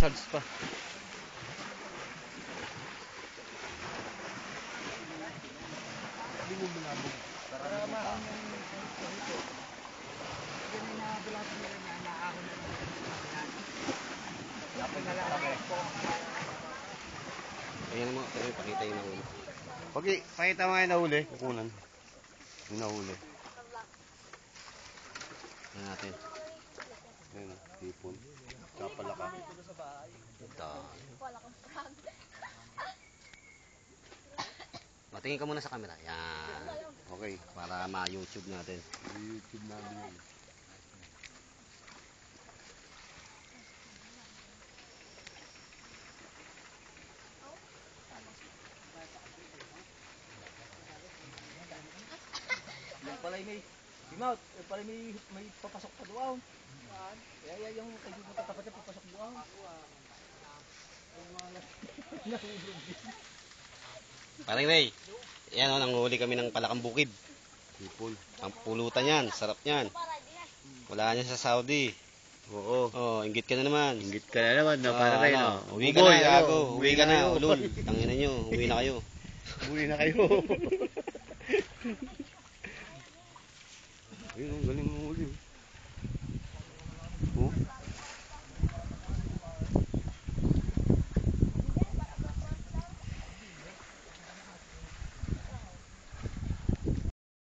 massage pa. Ayan mo, pero pakita yung nahuli. Pakita mo nga yung nahuli. Kukunan. Yung nahuli. Ayan natin. Ayan, hipon. Tsaka palaka. Matingin ka muna sa camera. Yan. Okay. Para ma-YouTube natin. YouTube natin yun. Yung pala may Bimout, yung pala may papasok pa doon. Kaya yung kayo mo tatapat niya papasok doon. Parang Ray, yan o, nanghuli kami ng palakang bukid. Hipon. Ang pulutan yan, sarap yan. Wala niya sa Saudi. Oo. Oh, inggit ka na naman. Inggit ka na naman, no? Para Ray, no? Uwi ka na, gago. Uwi ka na, ulol. Tangina nyo, uwi na kayo. Uwi na kayo. Ayun, galing mo uli.